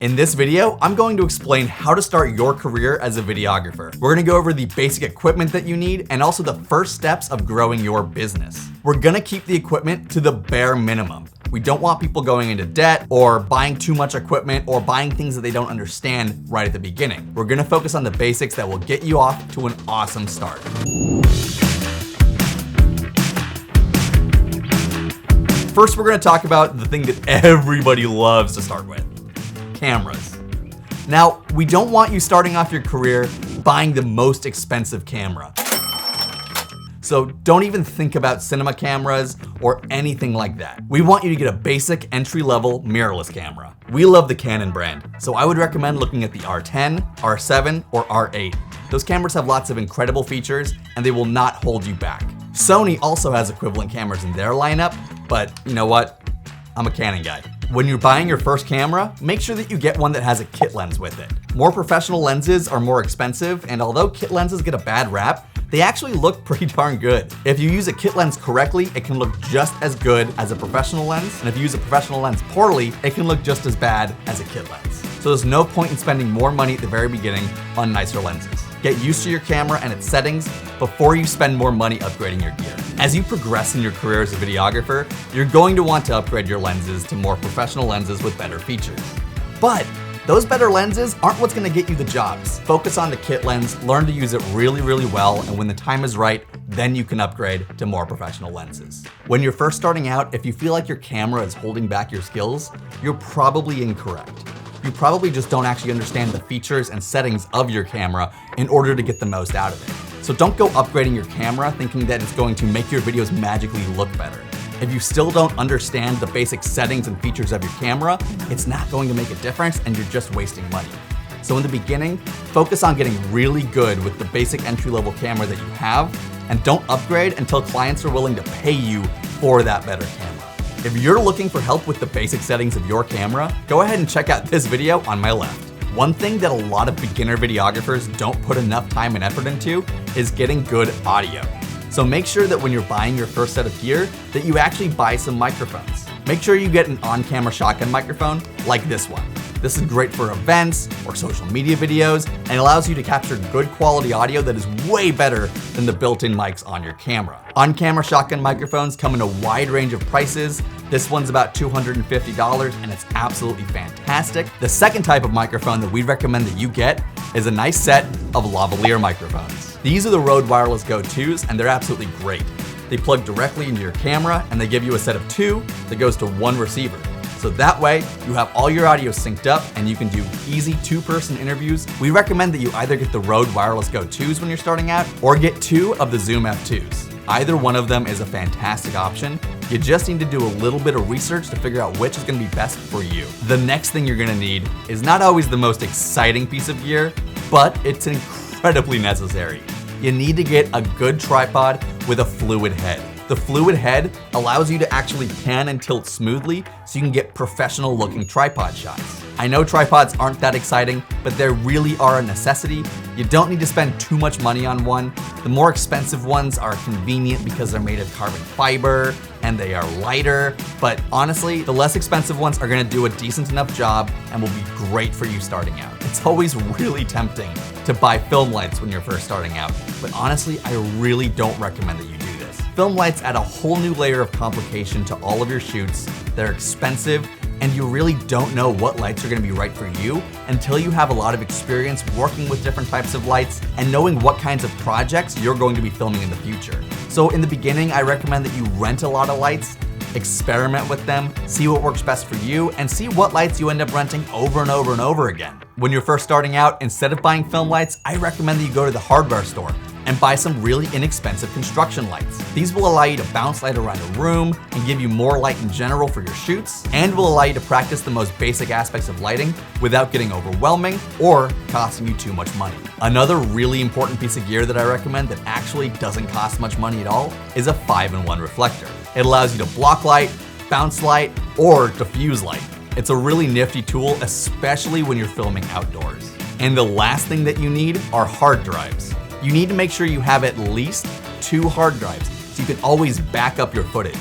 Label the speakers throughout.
Speaker 1: In this video, I'm going to explain how to start your career as a videographer. We're gonna go over the basic equipment that you need and also the first steps of growing your business. We're gonna keep the equipment to the bare minimum. We don't want people going into debt or buying too much equipment or buying things that they don't understand right at the beginning. We're gonna focus on the basics that will get you off to an awesome start. First, we're gonna talk about the thing that everybody loves to start with. Cameras. Now, we don't want you starting off your career buying the most expensive camera. So don't even think about cinema cameras or anything like that. We want you to get a basic entry-level mirrorless camera. We love the Canon brand, so I would recommend looking at the R10, R7, or R8. Those cameras have lots of incredible features and they will not hold you back. Sony also has equivalent cameras in their lineup, but you know what? I'm a Canon guy. When you're buying your first camera, make sure that you get one that has a kit lens with it. More professional lenses are more expensive, and although kit lenses get a bad rap, they actually look pretty darn good. If you use a kit lens correctly, it can look just as good as a professional lens, and if you use a professional lens poorly, it can look just as bad as a kit lens. So there's no point in spending more money at the very beginning on nicer lenses. Get used to your camera and its settings before you spend more money upgrading your gear. As you progress in your career as a videographer, you're going to want to upgrade your lenses to more professional lenses with better features. But those better lenses aren't what's gonna get you the jobs. Focus on the kit lens, learn to use it really, really well, and when the time is right, then you can upgrade to more professional lenses. When you're first starting out, if you feel like your camera is holding back your skills, you're probably incorrect. You probably just don't actually understand the features and settings of your camera in order to get the most out of it. So don't go upgrading your camera thinking that it's going to make your videos magically look better. If you still don't understand the basic settings and features of your camera, it's not going to make a difference and you're just wasting money. So in the beginning, focus on getting really good with the basic entry-level camera that you have, and don't upgrade until clients are willing to pay you for that better camera. If you're looking for help with the basic settings of your camera, go ahead and check out this video on my left. One thing that a lot of beginner videographers don't put enough time and effort into is getting good audio. So make sure that when you're buying your first set of gear, that you actually buy some microphones. Make sure you get an on-camera shotgun microphone like this one. This is great for events or social media videos and allows you to capture good quality audio that is way better than the built-in mics on your camera. On-camera shotgun microphones come in a wide range of prices. This one's about $250 and it's absolutely fantastic. The second type of microphone that we recommend that you get is a nice set of lavalier microphones. These are the Rode Wireless Go-2s and they're absolutely great. They plug directly into your camera and they give you a set of two that goes to one receiver. So that way, you have all your audio synced up and you can do easy two-person interviews. We recommend that you either get the Rode Wireless Go-2s when you're starting out or get two of the Zoom F2s. Either one of them is a fantastic option. You just need to do a little bit of research to figure out which is gonna be best for you. The next thing you're gonna need is not always the most exciting piece of gear, but it's incredibly necessary. You need to get a good tripod with a fluid head. The fluid head allows you to actually pan and tilt smoothly so you can get professional looking tripod shots. I know tripods aren't that exciting, but they really are a necessity. You don't need to spend too much money on one. The more expensive ones are convenient because they're made of carbon fiber and they are lighter, but honestly, the less expensive ones are gonna do a decent enough job and will be great for you starting out. It's always really tempting to buy film lights when you're first starting out, but honestly, I really don't recommend that you do this. Film lights add a whole new layer of complication to all of your shoots. They're expensive, and you really don't know what lights are gonna be right for you until you have a lot of experience working with different types of lights and knowing what kinds of projects you're going to be filming in the future. So in the beginning, I recommend that you rent a lot of lights, experiment with them, see what works best for you, and see what lights you end up renting over and over and over again. When you're first starting out, instead of buying film lights, I recommend that you go to the hardware store and buy some really inexpensive construction lights. These will allow you to bounce light around a room and give you more light in general for your shoots, and will allow you to practice the most basic aspects of lighting without getting overwhelming or costing you too much money. Another really important piece of gear that I recommend that actually doesn't cost much money at all is a 5-in-1 reflector. It allows you to block light, bounce light, or diffuse light. It's a really nifty tool, especially when you're filming outdoors. And the last thing that you need are hard drives. You need to make sure you have at least 2 hard drives so you can always back up your footage.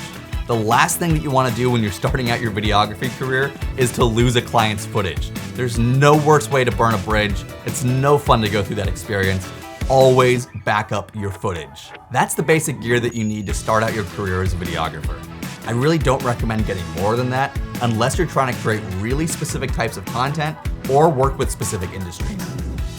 Speaker 1: The last thing that you want to do when you're starting out your videography career is to lose a client's footage. There's no worse way to burn a bridge. It's no fun to go through that experience. Always back up your footage. That's the basic gear that you need to start out your career as a videographer. I really don't recommend getting more than that unless you're trying to create really specific types of content or work with specific industries.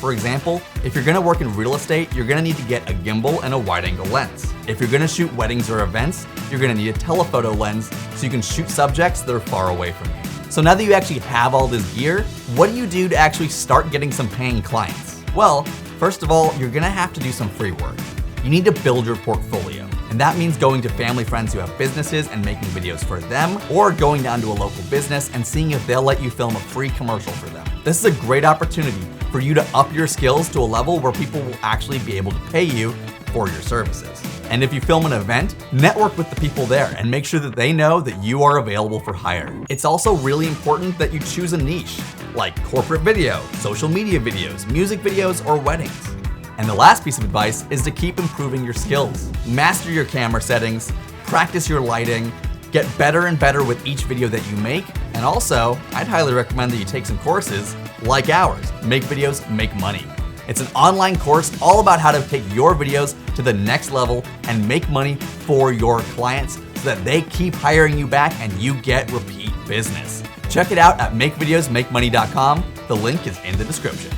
Speaker 1: For example, if you're gonna work in real estate, you're gonna need to get a gimbal and a wide-angle lens. If you're gonna shoot weddings or events, you're gonna need a telephoto lens so you can shoot subjects that are far away from you. So now that you actually have all this gear, what do you do to actually start getting some paying clients? Well, first of all, you're gonna have to do some free work. You need to build your portfolio. And that means going to family friends who have businesses and making videos for them, or going down to a local business and seeing if they'll let you film a free commercial for them. This is a great opportunity for you to up your skills to a level where people will actually be able to pay you for your services. And if you film an event, network with the people there and make sure that they know that you are available for hire. It's also really important that you choose a niche, like corporate video, social media videos, music videos, or weddings. And the last piece of advice is to keep improving your skills. Master your camera settings, practice your lighting, get better and better with each video that you make, and also, I'd highly recommend that you take some courses like ours, Make Videos, Make Money. It's an online course all about how to take your videos to the next level and make money for your clients so that they keep hiring you back and you get repeat business. Check it out at makevideosmakemoney.com. The link is in the description.